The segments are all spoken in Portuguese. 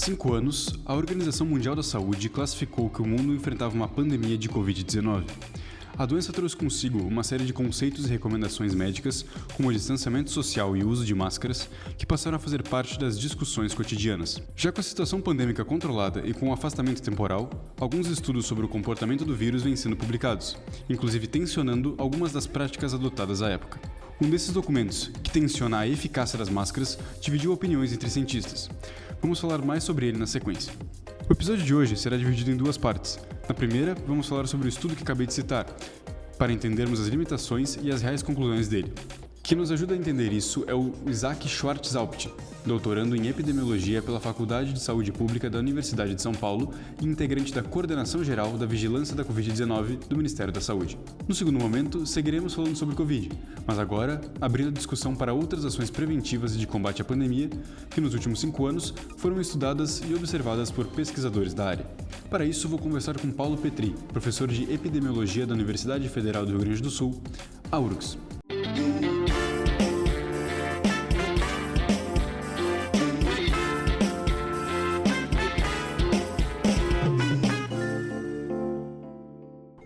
5 anos, a Organização Mundial da Saúde classificou que o mundo enfrentava uma pandemia de Covid-19. A doença trouxe consigo uma série de conceitos e recomendações médicas, como o distanciamento social e o uso de máscaras, que passaram a fazer parte das discussões cotidianas. Já com a situação pandêmica controlada e com o afastamento temporal, alguns estudos sobre o comportamento do vírus vêm sendo publicados, inclusive tensionando algumas das práticas adotadas à época. Um desses documentos, que tensiona a eficácia das máscaras, dividiu opiniões entre cientistas. Vamos falar mais sobre ele na sequência. O episódio de hoje será dividido em duas partes. Na primeira, vamos falar sobre o estudo que acabei de citar, para entendermos as limitações e as reais conclusões dele. Quem nos ajuda a entender isso é o Isaac Schwartzhaupt, doutorando em epidemiologia pela Faculdade de Saúde Pública da Universidade de São Paulo e integrante da Coordenação Geral da Vigilância da Covid-19 do Ministério da Saúde. No segundo momento, seguiremos falando sobre Covid, mas agora abrindo a discussão para outras ações preventivas e de combate à pandemia que nos últimos 5 anos foram estudadas e observadas por pesquisadores da área. Para isso, vou conversar com Paulo Petri, professor de epidemiologia da Universidade Federal do Rio Grande do Sul, a URGS.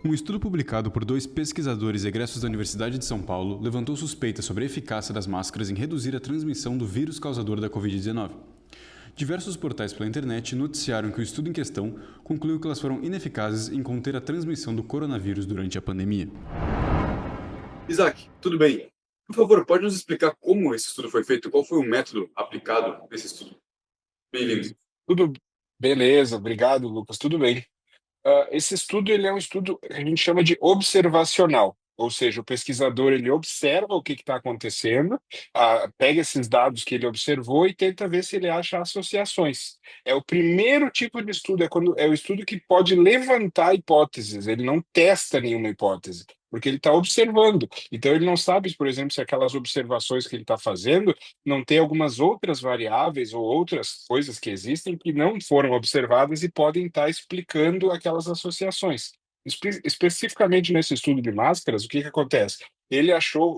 Um estudo publicado por 2 pesquisadores egressos da Universidade de São Paulo levantou suspeitas sobre a eficácia das máscaras em reduzir a transmissão do vírus causador da Covid-19. Diversos portais pela internet noticiaram que o estudo em questão concluiu que elas foram ineficazes em conter a transmissão do coronavírus durante a pandemia. Isaac, tudo bem? Por favor, pode nos explicar como esse estudo foi feito? Qual foi o método aplicado nesse estudo? Bem-vindo. Tudo beleza, obrigado, Lucas. Tudo bem. Esse estudo ele é um estudo que a gente chama de observacional, ou seja, o pesquisador ele observa o que está acontecendo, pega esses dados que ele observou e tenta ver se ele acha associações. É o primeiro tipo de estudo, é o estudo que pode levantar hipóteses, ele não testa nenhuma hipótese, porque ele está observando. Então ele não sabe, por exemplo, se aquelas observações que ele está fazendo não tem algumas outras variáveis ou outras coisas que existem que não foram observadas e podem estar explicando aquelas associações. Especificamente nesse estudo de máscaras, o que acontece?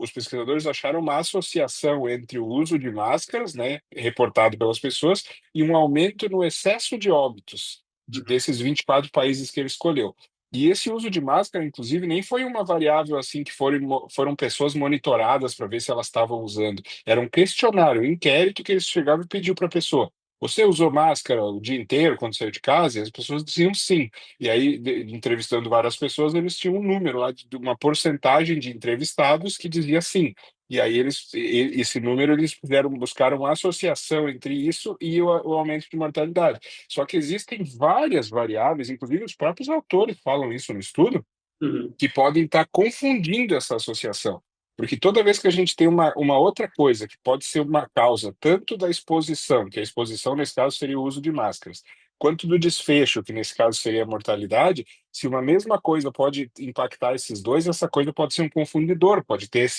Os pesquisadores acharam uma associação entre o uso de máscaras, né, reportado pelas pessoas, e um aumento no excesso de óbitos desses 24 países que ele escolheu. E esse uso de máscara, inclusive, nem foi uma variável assim que foram pessoas monitoradas para ver se elas estavam usando. Era um questionário, um inquérito que eles chegavam e pediam para a pessoa: você usou máscara o dia inteiro quando saiu de casa? E as pessoas diziam sim. E aí, entrevistando várias pessoas, eles tinham um número lá de uma porcentagem de entrevistados que dizia sim. E aí esse número eles buscaram uma associação entre isso e o aumento de mortalidade. Só que existem várias variáveis, inclusive os próprios autores falam isso no estudo, Uhum. que podem estar confundindo essa associação. Porque toda vez que a gente tem uma outra coisa que pode ser uma causa, tanto da exposição, que a exposição nesse caso seria o uso de máscaras, quanto do desfecho, que nesse caso seria a mortalidade, se uma mesma coisa pode impactar esses dois, essa coisa pode ser um confundidor, pode ter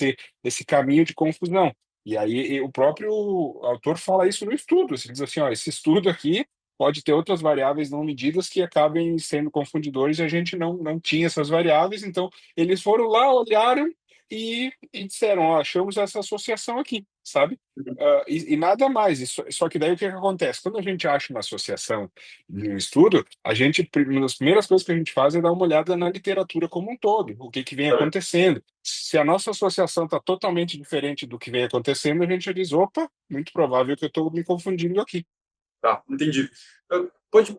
esse caminho de confusão. E aí o próprio autor fala isso no estudo, ele diz assim, ó, esse estudo aqui pode ter outras variáveis não medidas que acabem sendo confundidores e a gente não tinha essas variáveis, então eles foram lá, olharam e disseram, ó, achamos essa associação aqui, sabe? E nada mais, só que daí o que acontece? Quando a gente acha uma associação em um estudo, uma das primeiras coisas que a gente faz é dar uma olhada na literatura como um todo, o que vem acontecendo. Se a nossa associação está totalmente diferente do que vem acontecendo, a gente já diz, opa, muito provável que eu estou me confundindo aqui. Tá, entendi. Pode,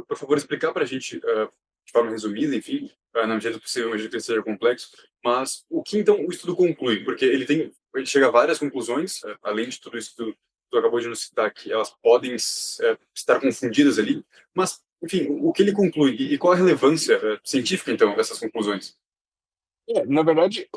por favor, explicar para a gente, de forma resumida, enfim, na medida do possível, imagino que seja complexo, mas o que então o estudo conclui? Porque ele chega a várias conclusões, além de tudo isso que tu acabou de nos citar, que elas podem estar confundidas ali, mas, enfim, o que ele conclui e qual a relevância científica, então, dessas conclusões? Na verdade,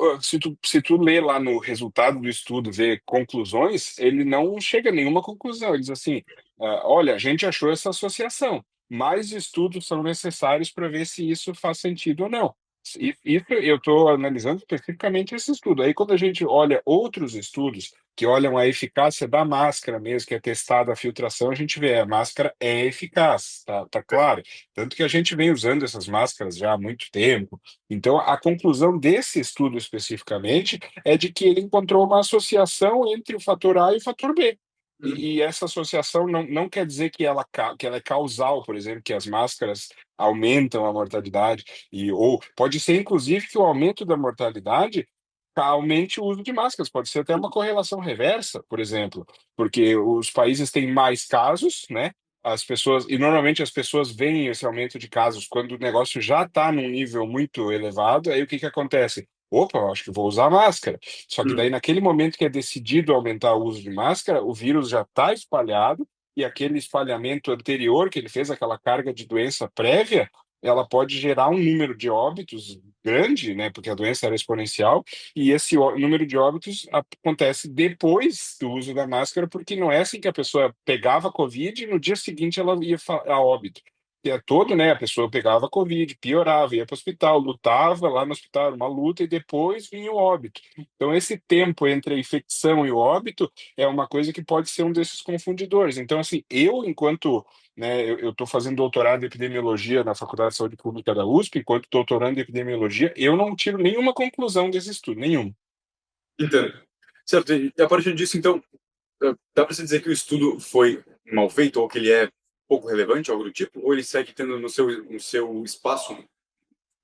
se tu lê lá no resultado do estudo, vê conclusões, ele não chega a nenhuma conclusão. Ele diz assim, olha, a gente achou essa associação, mais estudos são necessários para ver se isso faz sentido ou não. Isso eu estou analisando especificamente esse estudo. Aí quando a gente olha outros estudos que olham a eficácia da máscara mesmo, que é testada a filtração, a gente vê a máscara é eficaz, tá claro. Tanto que a gente vem usando essas máscaras já há muito tempo. Então, a conclusão desse estudo especificamente é de que ele encontrou uma associação entre o fator A e o fator B. Uhum. E essa associação não quer dizer que ela é causal, por exemplo, que as máscaras aumentam a mortalidade, ou pode ser, inclusive, que o aumento da mortalidade aumente o uso de máscaras, pode ser até uma correlação reversa, por exemplo, porque os países têm mais casos, né? As pessoas, e normalmente as pessoas veem esse aumento de casos quando o negócio já está num nível muito elevado, aí o que que acontece? Opa, eu acho que vou usar máscara. Só que daí, Uhum. naquele momento que é decidido aumentar o uso de máscara, o vírus já está espalhado e aquele espalhamento anterior, que ele fez aquela carga de doença prévia, ela pode gerar um número de óbitos grande, né, porque a doença era exponencial, e esse número de óbitos acontece depois do uso da máscara, porque não é assim que a pessoa pegava Covid e no dia seguinte ela ia a óbito. É todo, né? A pessoa pegava Covid, piorava, ia para o hospital, lutava lá no hospital, uma luta, e depois vinha o óbito. Então, esse tempo entre a infecção e o óbito é uma coisa que pode ser um desses confundidores. Então, assim, eu, enquanto, né, eu estou fazendo doutorado em epidemiologia na Faculdade de Saúde Pública da USP, enquanto doutorando em epidemiologia, eu não tiro nenhuma conclusão desse estudo, nenhuma. Entendo. Certo, e a partir disso, então, dá para se dizer que o estudo foi mal feito ou que ele é pouco relevante, algo do tipo? Ou ele segue tendo no seu espaço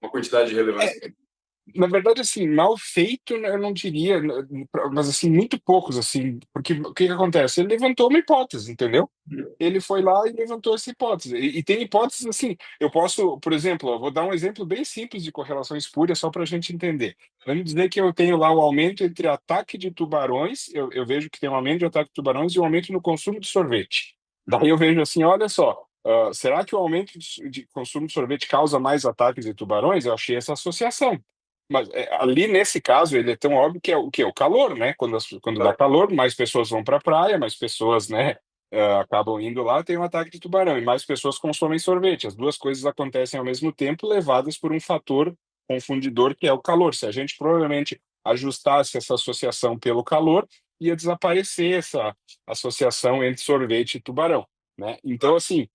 uma quantidade de relevância? Na verdade, assim, mal feito, né, eu não diria, né, mas assim, muito poucos, assim, porque o que que acontece? Ele levantou uma hipótese, entendeu? Ele foi lá e levantou essa hipótese. E tem hipóteses assim, eu posso, por exemplo, eu vou dar um exemplo bem simples de correlação espúria, só para a gente entender. Vamos dizer que eu tenho lá o aumento entre ataque de tubarões, eu vejo que tem um aumento de ataque de tubarões e um aumento no consumo de sorvete. Daí eu vejo assim, olha só, será que o aumento de consumo de sorvete causa mais ataques de tubarões? Eu achei essa associação. Mas ali nesse caso ele é tão óbvio que é o que? O calor, né? Quando dá Claro. calor, mais pessoas vão para a praia, mais pessoas, né, acabam indo lá, tem um ataque de tubarão, e mais pessoas consomem sorvete. As duas coisas acontecem ao mesmo tempo, levadas por um fator confundidor que é o calor. Se a gente provavelmente ajustasse essa associação pelo calor, ia desaparecer essa associação entre sorvete e tubarão, né? Então, assim,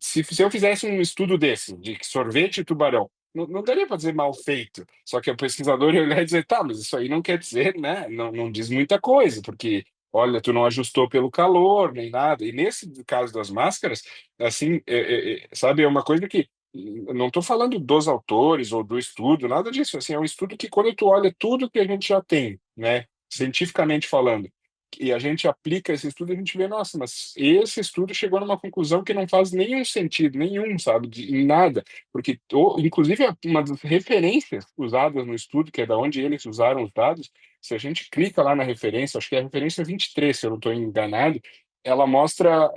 se eu fizesse um estudo desse, de sorvete e tubarão, não daria para dizer mal feito. Só que o pesquisador ia olhar e dizer, tá, mas isso aí não quer dizer, né? Não diz muita coisa, porque, olha, tu não ajustou pelo calor, nem nada. E nesse caso das máscaras, assim, sabe, é uma coisa que eu não estou falando dos autores ou do estudo, nada disso. Assim, é um estudo que quando tu olha tudo que a gente já tem, né, cientificamente falando, e a gente aplica esse estudo, a gente vê, nossa, mas esse estudo chegou numa conclusão que não faz nenhum sentido, nenhum, sabe, em nada, porque, inclusive, uma das referências usadas no estudo, que é da onde eles usaram os dados, se a gente clica lá na referência, acho que é a referência 23, se eu não estou enganado, ela mostra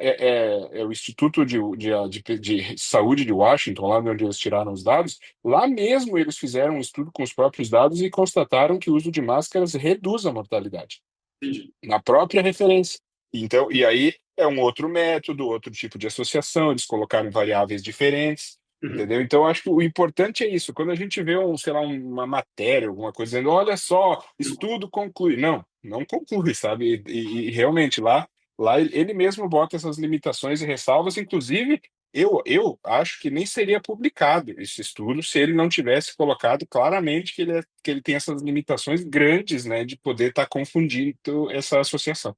o Instituto de Saúde de Washington, lá de onde eles tiraram os dados, lá mesmo eles fizeram um estudo com os próprios dados e constataram que o uso de máscaras reduz a mortalidade Entendi. na própria referência. Então, e aí é um outro método, outro tipo de associação, eles colocaram variáveis diferentes, Uhum. entendeu? Então, acho que o importante é isso. Quando a gente vê sei lá, uma matéria, alguma coisa dizendo, olha só, estudo conclui. Não conclui, sabe? E realmente lá ele mesmo bota essas limitações e ressalvas, inclusive. Eu acho que nem seria publicado esse estudo se ele não tivesse colocado claramente que ele tem essas limitações grandes, né, de poder estar confundindo essa associação.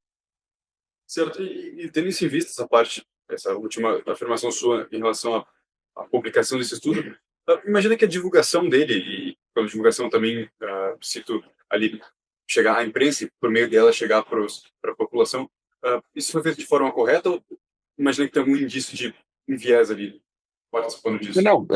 Certo. E tendo isso em vista, essa parte, essa última afirmação sua em relação à publicação desse estudo, imagina que a divulgação dele, e pela divulgação também, cito ali, chegar à imprensa e por meio dela chegar para a população, isso foi feito de forma correta ou imagina que tem algum indício de um viés ali participando disso? Não,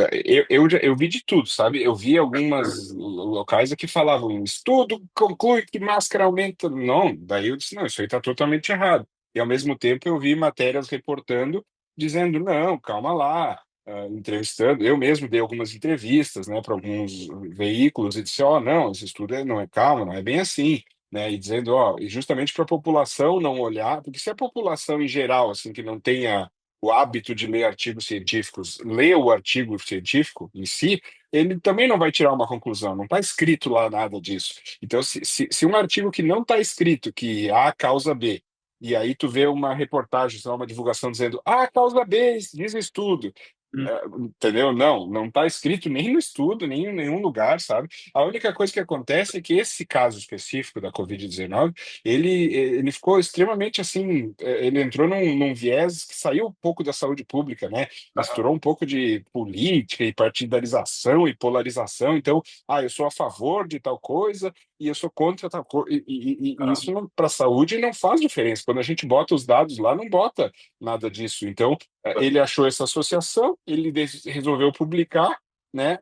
eu vi de tudo, sabe? Eu vi algumas locais que falavam, estudo conclui que máscara aumenta. Não, daí eu disse, não, isso aí está totalmente errado. E ao mesmo tempo eu vi matérias reportando, dizendo, não, calma lá, entrevistando. Eu mesmo dei algumas entrevistas, né, para alguns veículos e disse, ó, não, esse estudo não é calma, não é bem assim. Né, e dizendo, ó, e justamente para a população não olhar, porque se a população em geral, assim, que não tenha o hábito de ler artigos científicos, ler o artigo científico em si, ele também não vai tirar uma conclusão, não está escrito lá nada disso. Então, se um artigo que não está escrito que A causa B, e aí tu vê uma reportagem, sei lá, uma divulgação dizendo A causa B, diz estudo, Uhum. Entendeu? Não está escrito nem no estudo, nem em nenhum lugar, sabe? A única coisa que acontece é que esse caso específico da Covid-19, ele ficou extremamente assim, ele entrou num viés que saiu um pouco da saúde pública, né? Aham, Misturou um pouco de política e partidarização e polarização. Então, eu sou a favor de tal coisa e eu sou contra tal coisa. E aham. isso para a saúde não faz diferença. Quando a gente bota os dados lá, não bota nada disso. Então, ele achou essa associação, ele resolveu publicar, né?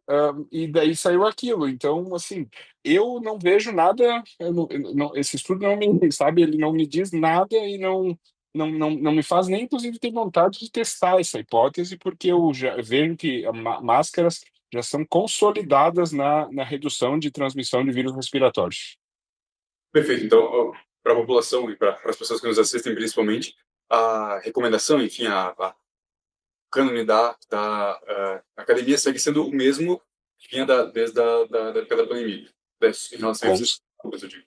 E daí saiu aquilo. Então, assim, eu não vejo nada, esse estudo não me, sabe, ele não me diz nada e não me faz nem, inclusive, ter vontade de testar essa hipótese, porque eu já vejo que máscaras já são consolidadas na redução de transmissão de vírus respiratórios. Perfeito. Então, para a população e para as pessoas que nos assistem principalmente, a recomendação, enfim, a cânone da academia segue sendo o mesmo que vinha desde da época da pandemia, em relação a Com eles, eu digo.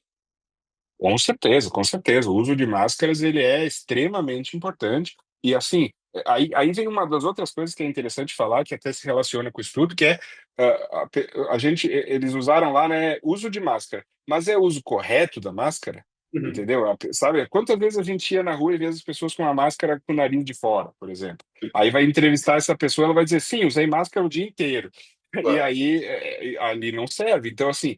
Com certeza, com certeza. O uso de máscaras ele é extremamente importante. E assim, aí vem uma das outras coisas que é interessante falar, que até se relaciona com o estudo, que é eles usaram lá, né, uso de máscara, mas é o uso correto da máscara? Uhum. Entendeu? Sabe, quantas vezes a gente ia na rua e via as pessoas com a máscara com o nariz de fora, por exemplo? Aí vai entrevistar essa pessoa, ela vai dizer, sim, usei máscara o dia inteiro. E Claro. aí, ali não serve. Então, assim,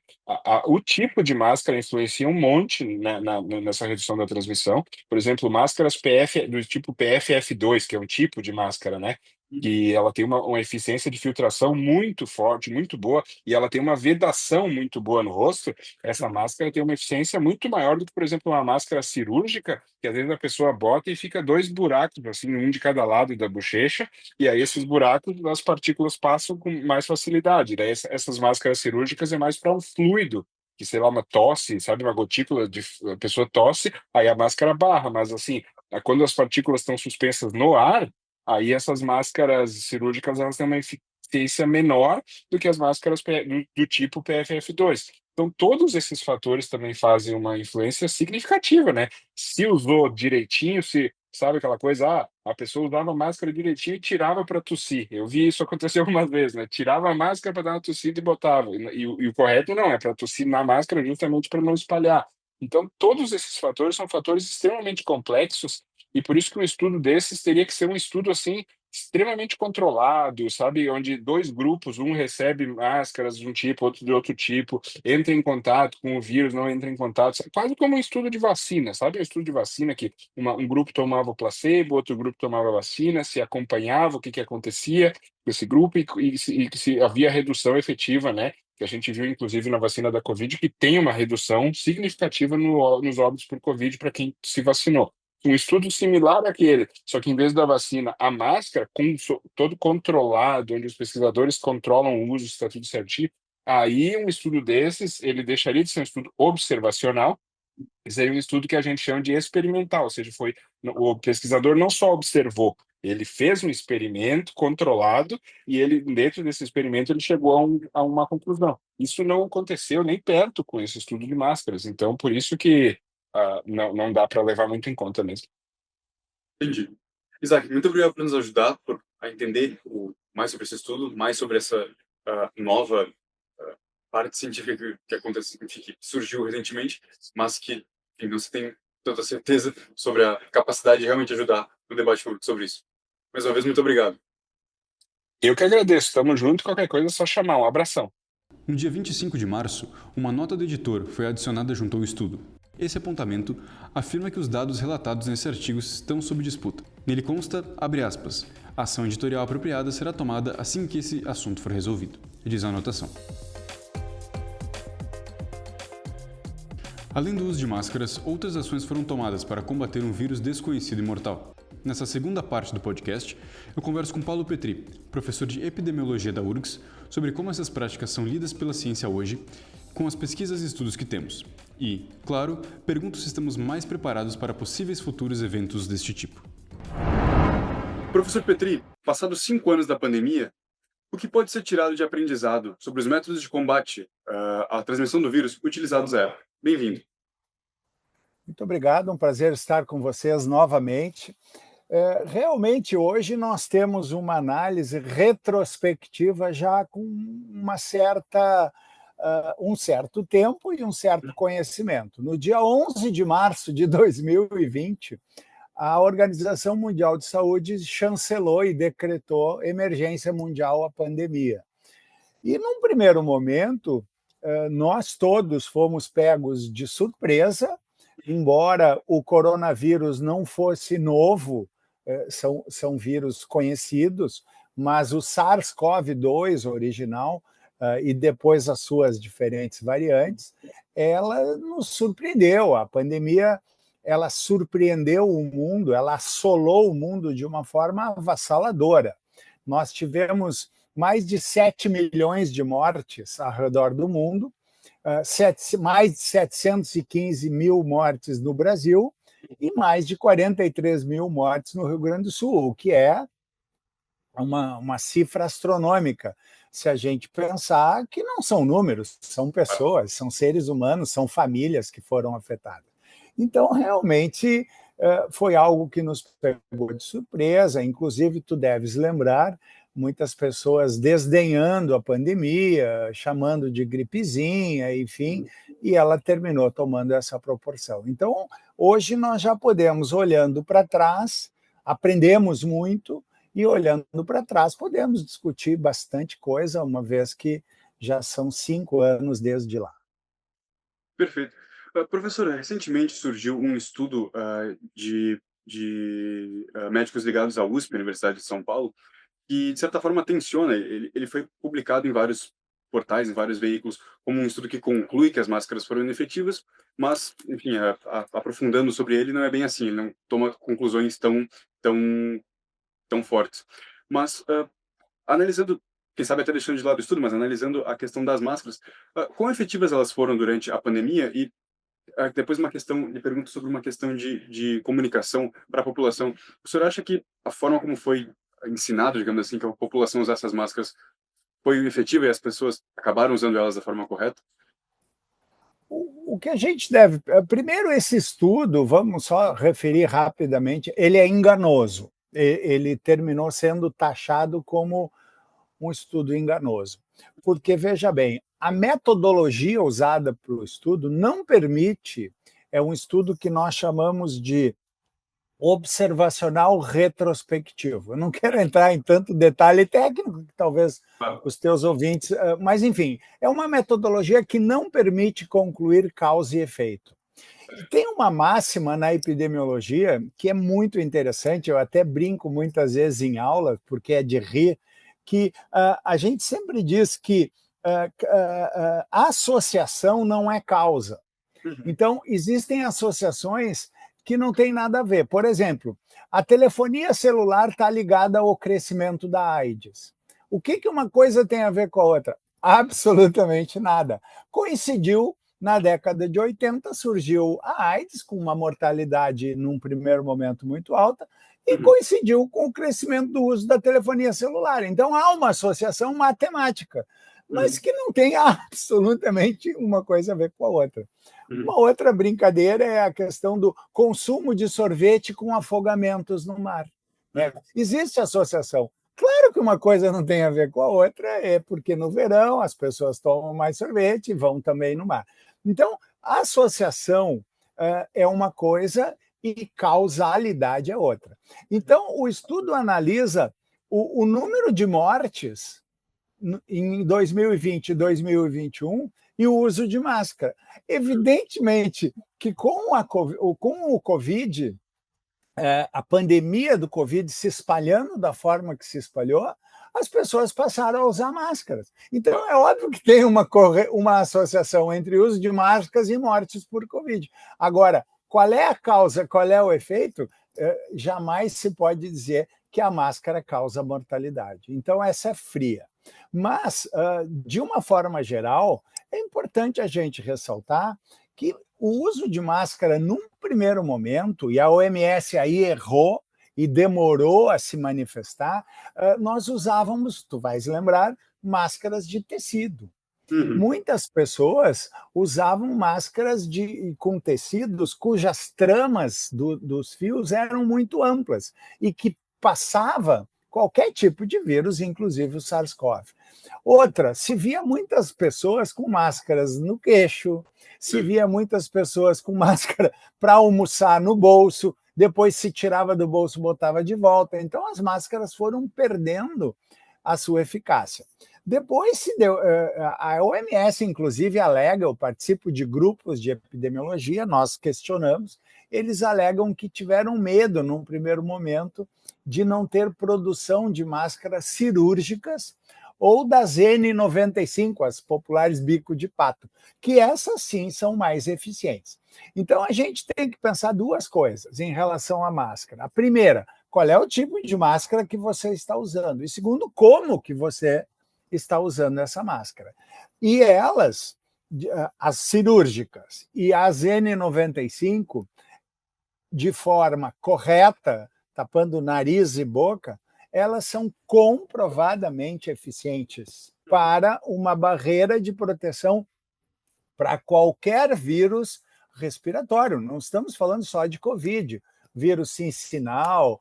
o tipo de máscara influencia um monte nessa redução da transmissão. Por exemplo, máscaras PF, do tipo PFF2, que é um tipo de máscara, né? Que ela tem uma eficiência de filtração muito forte, muito boa, e ela tem uma vedação muito boa no rosto. Essa máscara tem uma eficiência muito maior do que, por exemplo, uma máscara cirúrgica, que às vezes a pessoa bota e fica dois buracos, assim, um de cada lado da bochecha, e aí esses buracos as partículas passam com mais facilidade. Daí essas máscaras cirúrgicas é mais para um fluido, que sei lá, uma tosse, sabe, uma gotícula de a pessoa tosse, aí a máscara barra, mas assim, quando as partículas estão suspensas no ar, aí essas máscaras cirúrgicas elas têm uma eficiência menor do que as máscaras do tipo PFF2. Então, todos esses fatores também fazem uma influência significativa, né? Se usou direitinho, se sabe aquela coisa, a pessoa usava a máscara direitinho e tirava para tossir. Eu vi isso acontecer algumas vezes, né? Tirava a máscara para dar uma tossida e botava. E o correto não, é para tossir na máscara justamente para não espalhar. Então, todos esses fatores são fatores extremamente complexos e por isso que um estudo desses teria que ser um estudo assim extremamente controlado, sabe, onde dois grupos, um recebe máscaras de um tipo, outro de outro tipo, entra em contato com o vírus, não entra em contato, quase como um estudo de vacina, sabe? Um estudo de vacina que um grupo tomava o placebo, outro grupo tomava a vacina, se acompanhava o que acontecia com esse grupo e se havia redução efetiva, né? Que a gente viu, inclusive, na vacina da Covid, que tem uma redução significativa nos óbitos por Covid para quem se vacinou. Um estudo similar àquele, só que em vez da vacina, a máscara, todo controlado, onde os pesquisadores controlam o uso, está tudo certinho, aí um estudo desses, ele deixaria de ser um estudo observacional, seria um estudo que a gente chama de experimental, ou seja, o pesquisador não só observou, ele fez um experimento controlado e ele dentro desse experimento ele chegou a uma conclusão. Isso não aconteceu nem perto com esse estudo de máscaras, então por isso que não dá para levar muito em conta mesmo. Entendi. Isaac, muito obrigado por nos ajudar a entender mais sobre esse estudo, mais sobre essa nova parte científica que acontece, enfim, que surgiu recentemente, mas que enfim, não se tem tanta certeza sobre a capacidade de realmente ajudar no debate público sobre isso. Mais uma vez, muito obrigado. Eu que agradeço, estamos juntos, qualquer coisa é só chamar, um abração. No dia 25 de março, uma nota do editor foi adicionada junto ao estudo. Esse apontamento afirma que os dados relatados nesse artigo estão sob disputa. Nele consta, abre aspas, a ação editorial apropriada será tomada assim que esse assunto for resolvido, diz a anotação. Além do uso de máscaras, outras ações foram tomadas para combater um vírus desconhecido e mortal. Nessa segunda parte do podcast, eu converso com Paulo Petri, professor de epidemiologia da URGS, sobre como essas práticas são lidas pela ciência hoje, com as pesquisas e estudos que temos. E, claro, pergunto se estamos mais preparados para possíveis futuros eventos deste tipo. Professor Petri, passados 5 anos da pandemia, o que pode ser tirado de aprendizado sobre os métodos de combate à transmissão do vírus utilizados à época? Bem-vindo. Muito obrigado, um prazer estar com vocês novamente. Realmente, hoje nós temos uma análise retrospectiva já com um certo tempo e um certo conhecimento. No dia 11 de março de 2020, a Organização Mundial de Saúde chancelou e decretou emergência mundial à pandemia. E, num primeiro momento, nós todos fomos pegos de surpresa, embora o coronavírus não fosse novo, são vírus conhecidos, mas o SARS-CoV-2 original, e depois as suas diferentes variantes, ela nos surpreendeu. A pandemia, ela surpreendeu o mundo, ela assolou o mundo de uma forma avassaladora. Nós tivemos mais de 7 milhões de mortes ao redor do mundo, mais de 715 mil mortes no Brasil e mais de 43 mil mortes no Rio Grande do Sul, o que é uma cifra astronômica, se a gente pensar que não são números, são pessoas, são seres humanos, são famílias que foram afetadas. Então, realmente, foi algo que nos pegou de surpresa. Inclusive, tu deves lembrar, muitas pessoas desdenhando a pandemia, chamando de gripezinha, enfim, e ela terminou tomando essa proporção. Então, hoje nós já podemos, olhando para trás, aprendemos muito, e olhando para trás podemos discutir bastante coisa, uma vez que já são 5 anos desde lá. Perfeito. Professora, recentemente surgiu um estudo de médicos ligados à USP, Universidade de São Paulo, que, de certa forma, tensiona. Ele foi publicado em vários portais, em vários veículos, como um estudo que conclui que as máscaras foram inefetivas, mas, enfim, aprofundando sobre ele, não é bem assim. Ele não toma conclusões tão fortes. Mas, analisando, quem sabe até deixando de lado o estudo, mas analisando a questão das máscaras, quão efetivas elas foram durante a pandemia e depois lhe pergunto sobre uma questão de comunicação para a população. O senhor acha que a forma como foi ensinado, digamos assim, que a população usar essas máscaras foi efetiva e as pessoas acabaram usando elas da forma correta? O que a gente deve... Primeiro, esse estudo, vamos só referir rapidamente, ele é enganoso. Ele terminou sendo taxado como um estudo enganoso. Porque, veja bem, a metodologia usada para o estudo não permite, é um estudo que nós chamamos de observacional retrospectivo. Eu não quero entrar em tanto detalhe técnico, que talvez os teus ouvintes... Mas, enfim, é uma metodologia que não permite concluir causa e efeito. E tem uma máxima na epidemiologia que é muito interessante, eu até brinco muitas vezes em aula, porque é de rir, que a gente sempre diz que associação não é causa. Então, existem associações que não têm nada a ver. Por exemplo, a telefonia celular está ligada ao crescimento da AIDS. O que uma coisa tem a ver com a outra? Absolutamente nada. Coincidiu, na década de 80, surgiu a AIDS, com uma mortalidade, num primeiro momento, muito alta, e coincidiu com o crescimento do uso da telefonia celular. Então, há uma associação matemática, mas que não tem absolutamente uma coisa a ver com a outra. Uma outra brincadeira é a questão do consumo de sorvete com afogamentos no mar. Existe associação. Claro que uma coisa não tem a ver com a outra, é porque no verão as pessoas tomam mais sorvete e vão também no mar. Então, a associação é uma coisa e causalidade é outra. Então, o estudo analisa o número de mortes em 2020 e 2021 e o uso de máscara. Evidentemente que com o Covid, a pandemia do Covid se espalhando da forma que se espalhou, as pessoas passaram a usar máscaras. Então, é óbvio que tem uma associação entre o uso de máscaras e mortes por Covid. Agora, qual é a causa, qual é o efeito? Jamais se pode dizer que a máscara causa mortalidade. Então, essa é fria. Mas, de uma forma geral, é importante a gente ressaltar que o uso de máscara, num primeiro momento, e a OMS aí errou e demorou a se manifestar, nós usávamos, tu vais lembrar, máscaras de tecido. Uhum. Muitas pessoas usavam máscaras com tecidos cujas tramas dos fios eram muito amplas e que passava qualquer tipo de vírus, inclusive o SARS-CoV. Outra, se via muitas pessoas com máscaras no queixo, se Uhum. via muitas pessoas com máscara para almoçar no bolso, depois se tirava do bolso, botava de volta. Então as máscaras foram perdendo a sua eficácia. Depois se deu, a OMS, inclusive, alega, eu participo de grupos de epidemiologia, nós questionamos, eles alegam que tiveram medo, num primeiro momento, de não ter produção de máscaras cirúrgicas ou das N95, as populares bico de pato, que essas sim são mais eficientes. Então a gente tem que pensar duas coisas em relação à máscara. A primeira, qual é o tipo de máscara que você está usando? E segundo, como que você está usando essa máscara? E elas, as cirúrgicas e as N95, de forma correta, tapando nariz e boca, elas são comprovadamente eficientes para uma barreira de proteção para qualquer vírus respiratório. Não estamos falando só de Covid, vírus cincinal,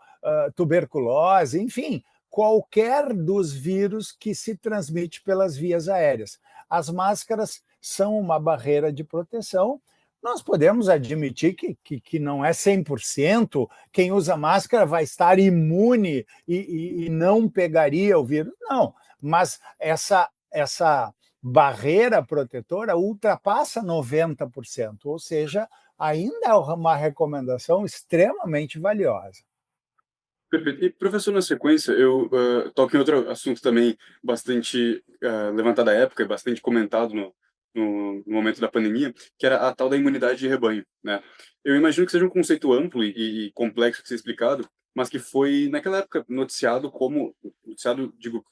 tuberculose, enfim, qualquer dos vírus que se transmite pelas vias aéreas. As máscaras são uma barreira de proteção. Nós podemos admitir que não é 100%, quem usa máscara vai estar imune e não pegaria o vírus. Não, mas essa barreira protetora ultrapassa 90%, ou seja, ainda é uma recomendação extremamente valiosa. Perfeito. E, professor, na sequência, eu toco em outro assunto também bastante levantado à época e bastante comentado no momento da pandemia, que era a tal da imunidade de rebanho, né? Eu imagino que seja um conceito amplo e complexo de ser explicado, mas que foi, naquela época, noticiado, digo,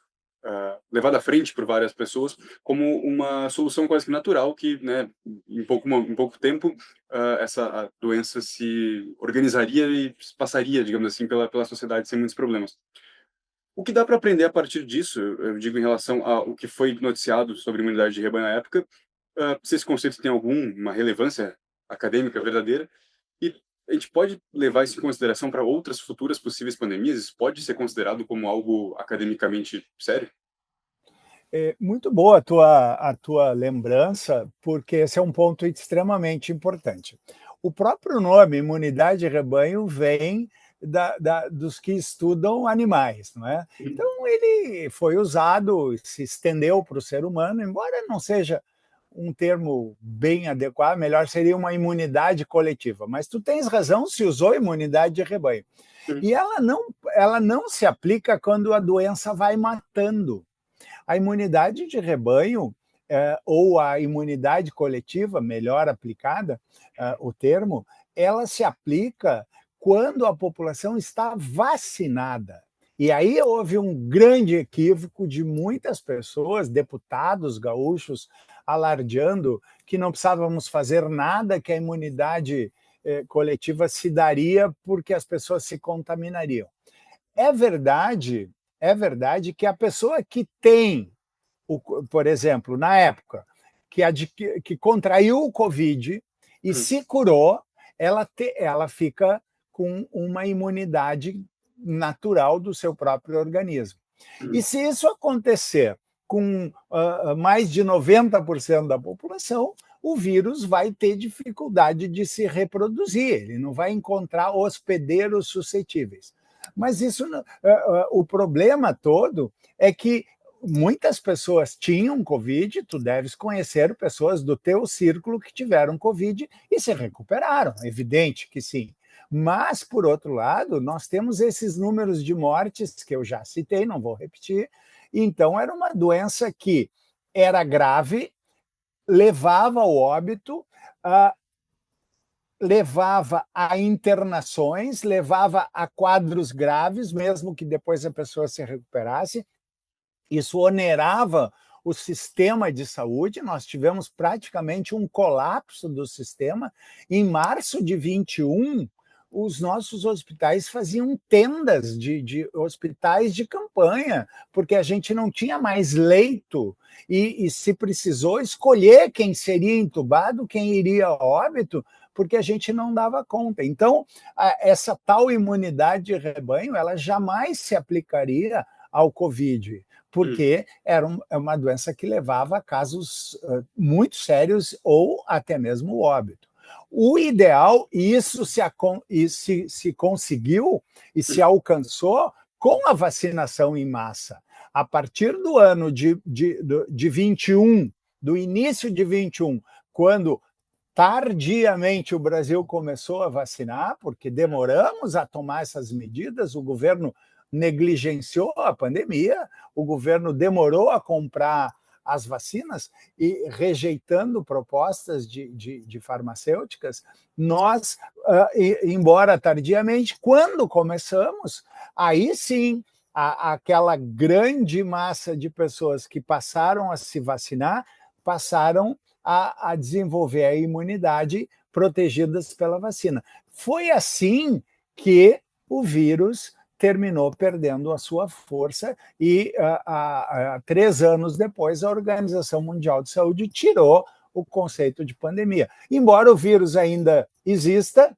levado à frente por várias pessoas como uma solução quase que natural que, né, em pouco tempo, essa a doença se organizaria e passaria, digamos assim, pela sociedade sem muitos problemas. O que dá para aprender a partir disso, eu digo em relação ao que foi noticiado sobre imunidade de rebanho na época, se esse conceito tem alguma relevância acadêmica verdadeira, e a gente pode levar isso em consideração para outras futuras possíveis pandemias? Isso pode ser considerado como algo academicamente sério? É muito boa a tua lembrança, porque esse é um ponto extremamente importante. O próprio nome, imunidade de rebanho, vem dos que estudam animais, não é? Então, ele foi usado, se estendeu para o ser humano, embora não seja um termo bem adequado, melhor seria uma imunidade coletiva. Mas tu tens razão, se usou imunidade de rebanho. Uhum. E ela não se aplica quando a doença vai matando. A imunidade de rebanho, ou a imunidade coletiva, melhor aplicada, o termo, ela se aplica quando a população está vacinada. E aí houve um grande equívoco de muitas pessoas, deputados gaúchos, alardeando que não precisávamos fazer nada, que a imunidade coletiva se daria porque as pessoas se contaminariam. É verdade, é verdade que a pessoa que tem, por exemplo, na época, que contraiu o Covid e Uhum. se curou, ela fica com uma imunidade natural do seu próprio organismo. E Uhum. se isso acontecer com mais de 90% da população, o vírus vai ter dificuldade de se reproduzir, ele não vai encontrar hospedeiros suscetíveis. Mas o problema todo é que muitas pessoas tinham Covid, tu deves conhecer pessoas do teu círculo que tiveram Covid e se recuperaram, evidente que sim. Mas, por outro lado, nós temos esses números de mortes que eu já citei, não vou repetir. Então, era uma doença que era grave, levava ao óbito, levava a internações, levava a quadros graves, mesmo que depois a pessoa se recuperasse. Isso onerava o sistema de saúde, nós tivemos praticamente um colapso do sistema. Em março de 21, os nossos hospitais faziam tendas de hospitais de campanha, porque a gente não tinha mais leito e se precisou escolher quem seria entubado, quem iria a óbito, porque a gente não dava conta. Então, essa tal imunidade de rebanho, ela jamais se aplicaria ao Covid, porque era uma doença que levava a casos muito sérios ou até mesmo o óbito. O ideal, e isso se conseguiu e se alcançou com a vacinação em massa. A partir do ano de 21, do início de 21, quando tardiamente o Brasil começou a vacinar, porque demoramos a tomar essas medidas, o governo negligenciou a pandemia, o governo demorou a comprar as vacinas e rejeitando propostas de farmacêuticas, nós, embora tardiamente, quando começamos, aí sim, aquela grande massa de pessoas que passaram a se vacinar, passaram a desenvolver a imunidade protegidas pela vacina. Foi assim que o vírus terminou perdendo a sua força e 3 anos depois a Organização Mundial de Saúde tirou o conceito de pandemia. Embora o vírus ainda exista,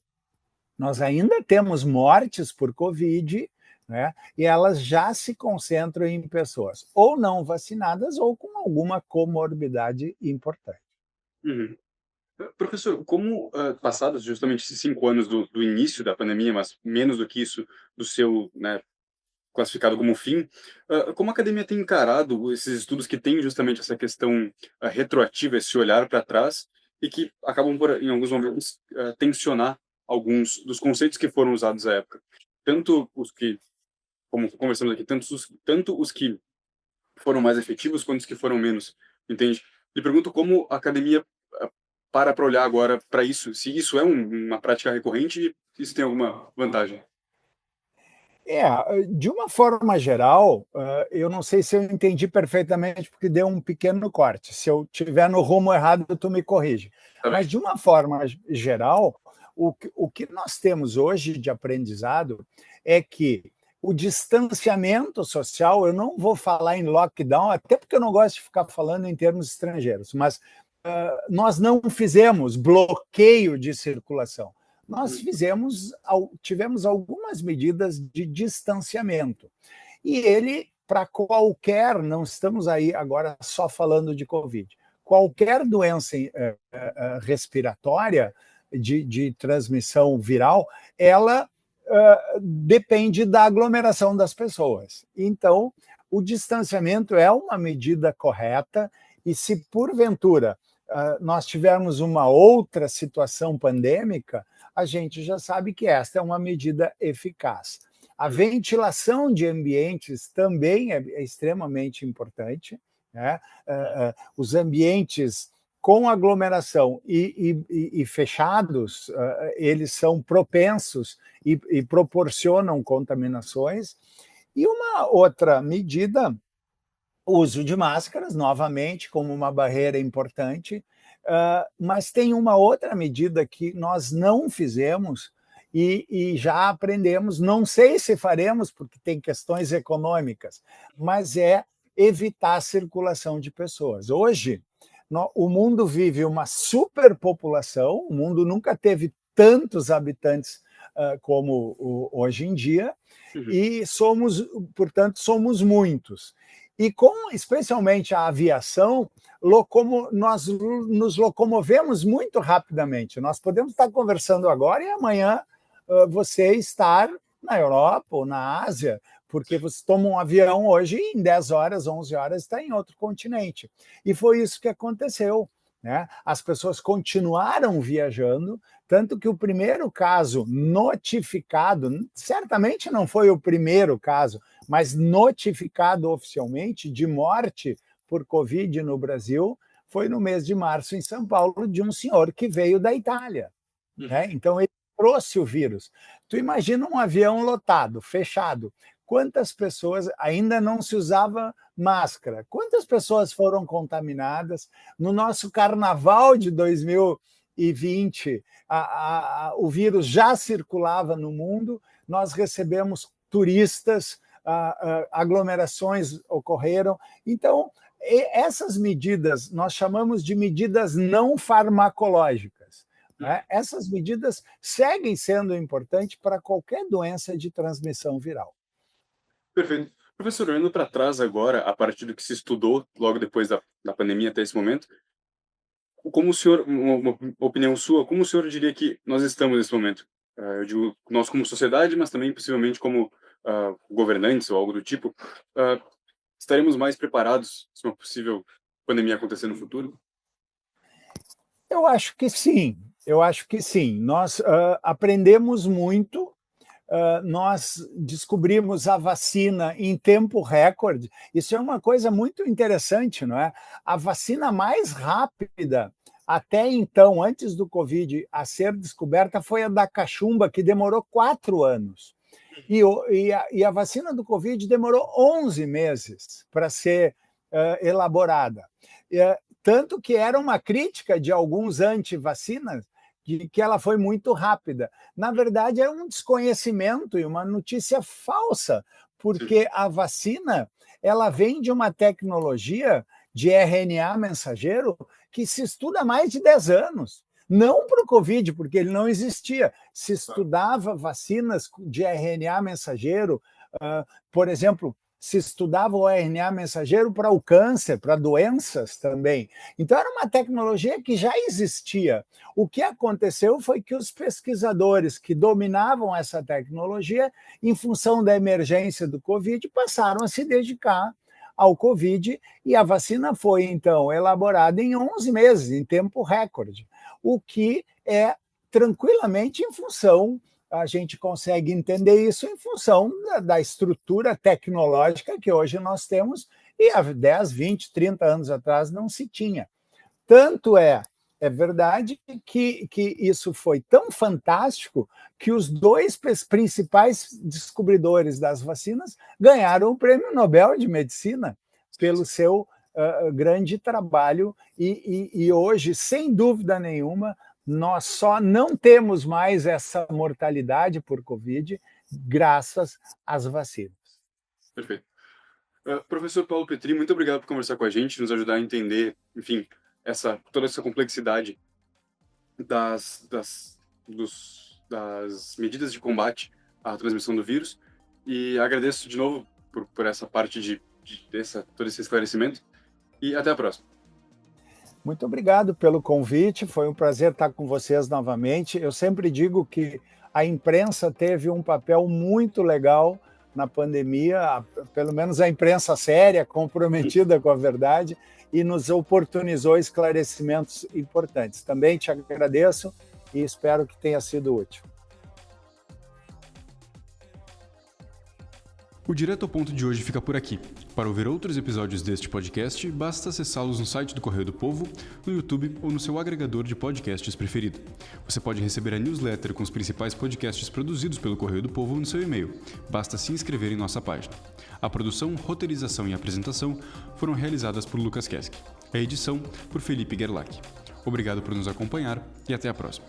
nós ainda temos mortes por Covid, né? E elas já se concentram em pessoas ou não vacinadas ou com alguma comorbidade importante. Uhum. Professor, como passados justamente esses 5 anos do início da pandemia, mas menos do que isso, do seu, né, classificado como fim, como a academia tem encarado esses estudos que têm justamente essa questão retroativa, esse olhar para trás, e que acabam por, em alguns momentos, tensionar alguns dos conceitos que foram usados à época? Tanto os que, como conversamos aqui, tanto os que foram mais efetivos quanto os que foram menos, entende? Lhe pergunto como a academia para olhar agora para isso, se isso é uma prática recorrente e se tem alguma vantagem. De uma forma geral, eu não sei se eu entendi perfeitamente, porque deu um pequeno corte. Se eu estiver no rumo errado, tu me corrige. Tá bem. Mas, de uma forma geral, o que nós temos hoje de aprendizado é que o distanciamento social, eu não vou falar em lockdown, até porque eu não gosto de ficar falando em termos estrangeiros, mas nós não fizemos bloqueio de circulação. Nós tivemos algumas medidas de distanciamento. E ele, para qualquer, não estamos aí agora só falando de Covid, qualquer doença respiratória de transmissão viral, ela depende da aglomeração das pessoas. Então, o distanciamento é uma medida correta e se, porventura, nós tivermos uma outra situação pandêmica, a gente já sabe que esta é uma medida eficaz. A ventilação de ambientes também é extremamente importante, né? Os ambientes com aglomeração e fechados, eles são propensos e proporcionam contaminações. E uma outra medida, o uso de máscaras, novamente, como uma barreira importante, mas tem uma outra medida que nós não fizemos e já aprendemos, não sei se faremos, porque tem questões econômicas, mas é evitar a circulação de pessoas. Hoje, o mundo vive uma superpopulação, o mundo nunca teve tantos habitantes como hoje em dia, e portanto, somos muitos. E especialmente a aviação, nós nos locomovemos muito rapidamente. Nós podemos estar conversando agora e amanhã você estar na Europa ou na Ásia, porque você toma um avião hoje e em 10 horas, 11 horas está em outro continente. E foi isso que aconteceu, né? As pessoas continuaram viajando, tanto que o primeiro caso notificado, certamente não foi o primeiro caso, mas notificado oficialmente de morte por Covid no Brasil, foi no mês de março em São Paulo, de um senhor que veio da Itália, né? Então ele trouxe o vírus. Tu imagina um avião lotado, fechado, quantas pessoas, ainda não se usava máscara, quantas pessoas foram contaminadas? No nosso carnaval de 2020, 2020 o vírus já circulava no mundo, nós recebemos turistas, aglomerações ocorreram. Então, essas medidas nós chamamos de medidas não farmacológicas. Né? Essas medidas seguem sendo importantes para qualquer doença de transmissão viral. Perfeito. Professor, olhando para trás agora, a partir do que se estudou logo depois da pandemia até esse momento, como o senhor, uma opinião sua, como o senhor diria que nós estamos nesse momento? Eu digo nós como sociedade, mas também possivelmente como governantes ou algo do tipo, estaremos mais preparados se uma possível pandemia acontecer no futuro? Eu acho que sim. Nós aprendemos muito, nós descobrimos a vacina em tempo recorde. Isso é uma coisa muito interessante, não é? A vacina mais rápida até então, antes do Covid, a ser descoberta foi a da cachumba, que demorou 4 anos. E a vacina do Covid demorou 11 meses para ser elaborada. Tanto que era uma crítica de alguns anti-vacinas de que ela foi muito rápida. Na verdade, é um desconhecimento e uma notícia falsa, porque a vacina ela vem de uma tecnologia de RNA mensageiro que se estuda há mais de 10 anos. Não para o Covid, porque ele não existia. Se estudava vacinas de RNA mensageiro, por exemplo, se estudava o RNA mensageiro para o câncer, para doenças também. Então, era uma tecnologia que já existia. O que aconteceu foi que os pesquisadores que dominavam essa tecnologia, em função da emergência do Covid, passaram a se dedicar ao Covid, e a vacina foi, então, elaborada em 11 meses, em tempo recorde, o que é tranquilamente em função, a gente consegue entender isso em função da estrutura tecnológica que hoje nós temos, e há 10, 20, 30 anos atrás não se tinha. Tanto é verdade que isso foi tão fantástico que os 2 principais descobridores das vacinas ganharam o Prêmio Nobel de Medicina pelo seu grande trabalho, e hoje, sem dúvida nenhuma, nós só não temos mais essa mortalidade por Covid graças às vacinas. Perfeito. Professor Paulo Petri, muito obrigado por conversar com a gente, nos ajudar a entender, enfim, toda essa complexidade das medidas de combate à transmissão do vírus, e agradeço de novo por essa parte todo esse esclarecimento, e até a próxima. Muito obrigado pelo convite, foi um prazer estar com vocês novamente. Eu sempre digo que a imprensa teve um papel muito legal na pandemia, pelo menos a imprensa séria, comprometida com a verdade, e nos oportunizou esclarecimentos importantes. Também te agradeço e espero que tenha sido útil. O Direto ao Ponto de hoje fica por aqui. Para ouvir outros episódios deste podcast, basta acessá-los no site do Correio do Povo, no YouTube ou no seu agregador de podcasts preferido. Você pode receber a newsletter com os principais podcasts produzidos pelo Correio do Povo no seu e-mail. Basta se inscrever em nossa página. A produção, roteirização e apresentação foram realizadas por Lucas Kesk. A edição por Felipe Gerlach. Obrigado por nos acompanhar e até a próxima.